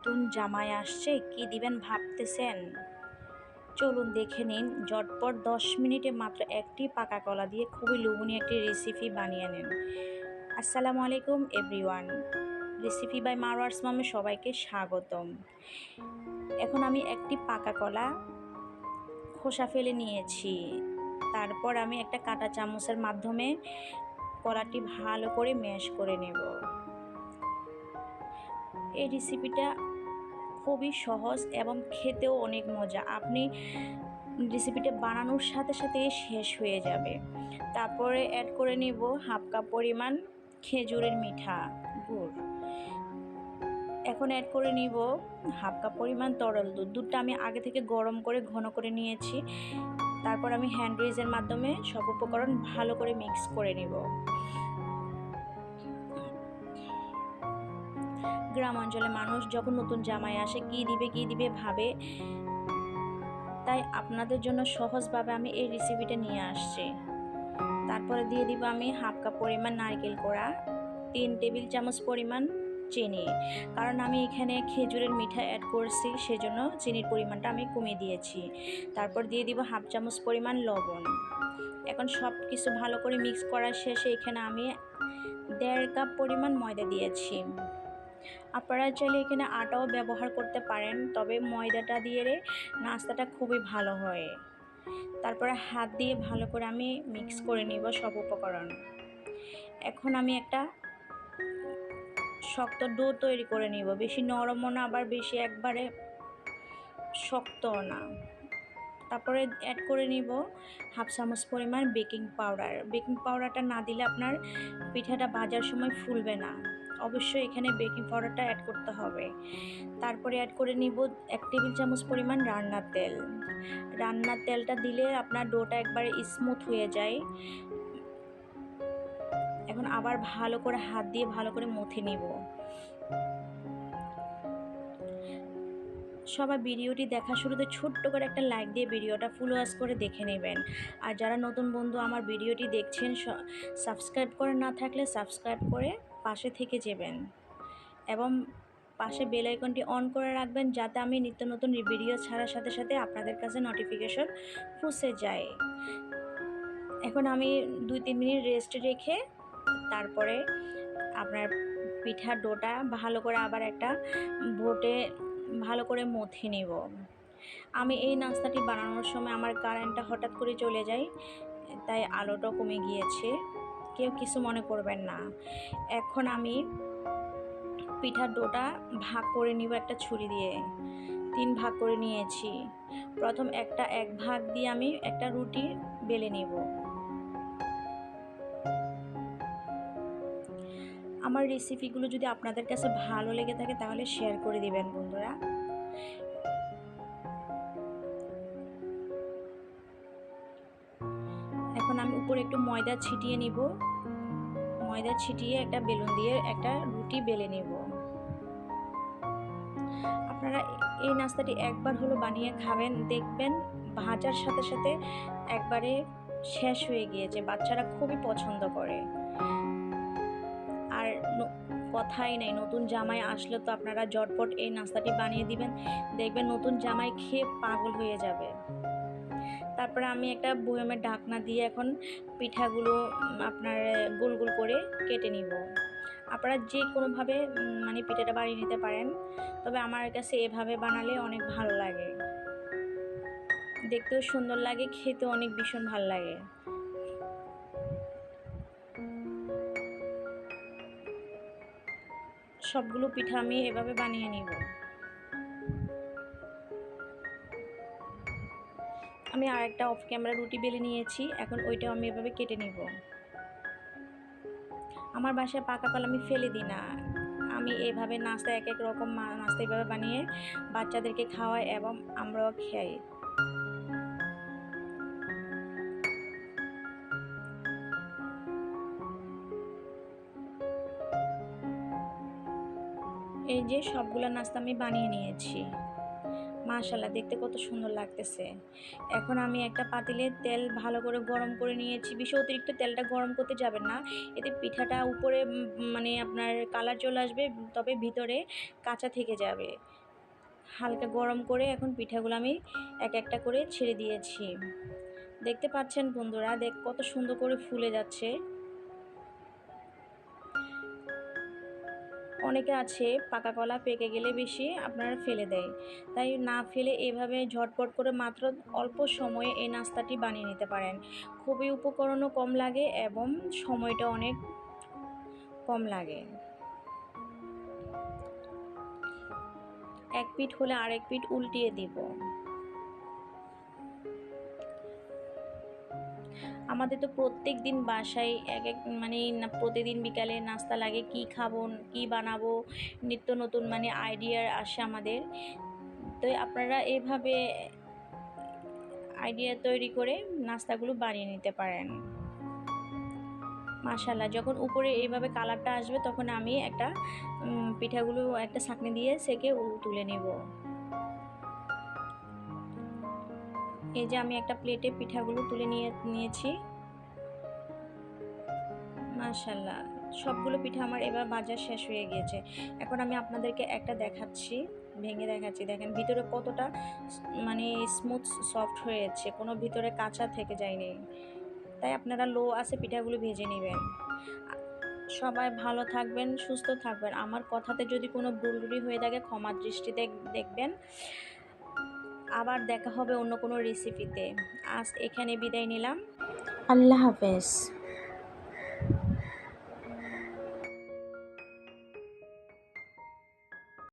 নতুন জামাই আসছে, কি দিবেন ভাবতেছেন? চলুন দেখে নিন। ঝটপট 10 মিনিটে মাত্র একটি পাকা কলা দিয়ে খুবই লোভনীয় একটি রেসিপি বানিয়ে নিন। আসসালামু আলাইকুম এভরিওয়ান। রেসিপি বাই মারওয়ার্স মামে সবাইকে স্বাগতম। এখন আমি একটি পাকা কলা খোসা ফেলে নিয়েছি। তারপর আমি একটা কাঁটা চামচের মাধ্যমে কলাটি ভালো করে ম্যাশ করে নেব। এই রেসিপিটা খুবই সহজ এবং খেতেও অনেক মজা। আপনি রেসিপিটা বানানোর সাথে সাথে শেষ হয়ে যাবে। তারপরে অ্যাড করে নিব হাফ কাপ পরিমাণ খেজুরের মিঠা গুড়। এখন অ্যাড করে নিব হাফ কাপ পরিমাণ তরল দুধ। দুধটা আমি আগে থেকে গরম করে ঘন করে নিয়েছি। তারপর আমি হ্যান্ড উইচের মাধ্যমে সব উপকরণ ভালো করে মিক্স করে নিব। গ্রাম অঞ্চলে মানুষ যখন নতুন জামাই আসে কি দিবে ভাবে, তাই আপনাদের জন্য সহজভাবে আমি এই রেসিপিটা নিয়ে আসছি। তারপরে দিয়ে দিব আমি হাফ কাপ পরিমাণ নারকেল কোড়া, 3 টেবিল চামচ পরিমাণ চিনি। কারণ আমি এখানে খেজুরের মিঠা অ্যাড করছি, সেজন্য চিনির পরিমাণটা আমি কমিয়ে দিয়েছি। তারপর দিয়ে দিব হাফ চামচ পরিমাণ লবণ। এখন সব কিছু ভালো করে মিক্স করার শেষে এখানে আমি 1.5 কাপ পরিমাণ ময়দা দিয়েছি। আপনারা চাইলে এখানে আটাও ব্যবহার করতে পারেন, তবে ময়দাটা দিয়ে নাস্তাটা খুবই ভালো হয়। তারপরে হাত দিয়ে ভালো করে আমি মিক্স করে নিব সব উপকরণ। এখন আমি একটা শক্ত ডো তৈরি করে নিব। বেশি নরমও না, আবার বেশি একবারে শক্তও না। তারপরে অ্যাড করে নিব হাফ চামচ পরিমাণ বেকিং পাউডার। বেকিং পাউডারটা না দিলে আপনার পিঠাটা ভাজার সময় ফুলবে না। অবশ্যই এখানে বেকিং পাউডারটা অ্যাড করতে হবে। তারপরে অ্যাড করে নিব 1 টেবিল চামচ পরিমাণ রান্নার তেল। রান্নার তেলটা দিলে আপনার ডোটা একবারে স্মুথ হয়ে যায়। এখন আবার ভালো করে হাত দিয়ে ভালো করে মথে নিব। সবাই ভিডিওটি দেখা শুরুতে ছোট্ট করে একটা লাইক দিয়ে ভিডিওটা ফুল ওয়াচ করে দেখে নেবেন। আর যারা নতুন বন্ধু আমার ভিডিওটি দেখছেন, সাবস্ক্রাইব করে না থাকলে সাবস্ক্রাইব করে পাশে থেকে যাবেন এবং পাশে বেল আইকনটি অন করে রাখবেন, যাতে আমি নিত্য নতুন ভিডিও ছাড়ার সাথে সাথে আপনাদের কাছে নোটিফিকেশন পৌঁছে যায়। এখন আমি 2-3 মিনিট রেস্ট রেখে তারপরে আপনার পিঠার ডোটা ভালো করে আবার একটা বোটে ভালো করে মথে নিব। আমি এই নাস্তাটি বানানোর সময় আমার কারেন্টটা হঠাৎ করে চলে যায়, তাই আলোটা কমে গিয়েছে, কেউ কিছু মনে করবেন না। এখন আমি পিঠার ডোটা ভাগ করে নিব একটা ছুরি দিয়ে। 3 ভাগ করে নিয়েছি। প্রথম এক ভাগ দিয়ে আমি একটা রুটি বেলে নিব। আমার রেসিপিগুলো যদি আপনাদের কাছে ভালো লেগে থাকে তাহলে শেয়ার করে দিবেন বন্ধুরা। এখন আমি উপরে একটু ময়দা ছিটিয়ে নিব। ময়দা ছিটিয়ে একটা বেলুন দিয়ে একটা রুটি বেলে নিব। আপনারা এই নাস্তাটি একবার হলো বানিয়ে খাবেন, দেখবেন ভাজার সাথে সাথে একবারে শেষ হয়ে গিয়েছে। বাচ্চারা খুবই পছন্দ করে। আর কথাই নাই, নতুন জামাই আসলে তো আপনারা ঝটপট এই নাস্তাটি বানিয়ে দিবেন, দেখবেন নতুন জামাই খেয়ে পাগল হয়ে যাবে। তারপরে আমি একটা বয়মের ঢাকনা দিয়ে এখন পিঠাগুলো আপনার গোল গোল করে কেটে নিব। আপনারা যে কোনোভাবে মানে পিঠাটা বানিয়ে নিতে পারেন, তবে আমার কাছে এভাবে বানালে অনেক ভালো লাগে, দেখতেও সুন্দর লাগে, খেতে অনেক ভীষণ ভালো লাগে। সবগুলো পিঠা আমি এভাবে বানিয়ে নিব। আমি আরেকটা অফ ক্যামেরা রুটি বেলে নিয়েছি, এখন ওইটাও আমি এভাবে কেটে নিব। আমার বাসায় পাকা কলা আমি ফেলে দিই না, আমি এভাবে নাস্তা এক এক রকম নাস্তা এভাবে বানিয়ে বাচ্চাদেরকে খাওয়াই এবং আমরাও খাই। এই যে সবগুলো নাস্তা আমি বানিয়ে নিয়েছি। মাশাআল্লাহ, দেখতে কত সুন্দর লাগতেছে। এখন আমি একটা পাতিলে তেল ভালো করে গরম করে নিয়েছি। বেশি অতিরিক্ত তেলটা গরম করতে যাবেন না। এতে পিঠাটা উপরে মানে আপনার কালার চলে আসবে, তবে ভিতরে কাঁচা থেকে যাবে। হালকা গরম করে এখন পিঠাগুলো আমি একটা করে ছেড়ে দিয়েছি। দেখতে পাচ্ছেন বন্ধুরা, কত সুন্দর করে ফুলে যাচ্ছে। অনেকে আছে পাকা কলা পেকে গেলে বেশি আপনারা ফেলে দেয়, তাই না ফেলে এভাবে ঝটপট করে মাত্র অল্প সময়ে এই নাস্তাটি বানিয়ে নিতে পারেন। খুবই উপকরণও কম লাগে এবং সময়টা অনেক কম লাগে। এক পিঠ হলে আরেক পিঠ উল্টিয়ে দিব। আমাদের তো প্রত্যেক দিন বাসায় এক এক মানে প্রতিদিন বিকালে নাস্তা লাগে, কি খাবো কি বানাবো, নিত্য নতুন মানে আইডিয়া আসে আমাদের। তো আপনারা এভাবে আইডিয়া তৈরি করে নাস্তাগুলো বানিয়ে নিতে পারেন। মাশাআল্লাহ, যখন উপরে এইভাবে কালারটা আসবে তখন আমি একটা পিঠাগুলো একটা ছাঁকনি দিয়ে সেকে তুলে নেব। এই যে আমি একটা প্লেটে পিঠাগুলো তুলে নিয়েছি। মাশাআল্লাহ, সবগুলো পিঠা আমার এবার ভাজা শেষ হয়ে গিয়েছে। এখন আমি আপনাদেরকে একটা দেখাচ্ছি, ভেঙে দেখাচ্ছি। দেখেন ভিতরে কতটা মানে স্মুথ সফট হয়েছে, কোনো ভিতরে কাঁচা থেকে যায়নি। তাই আপনারা লো আছে পিঠাগুলো ভেজে নেবেন। সবাই ভালো থাকবেন, সুস্থ থাকবেন। আমার কথাতে যদি কোনো ভুল ত্রুটি হয়ে থাকে ক্ষমা দৃষ্টিতে দেখবেন। আবার দেখা হবে অন্য কোনো রেসিপিতে। আজ এখানে বিদায় নিলাম। আল্লাহ হাফেজ।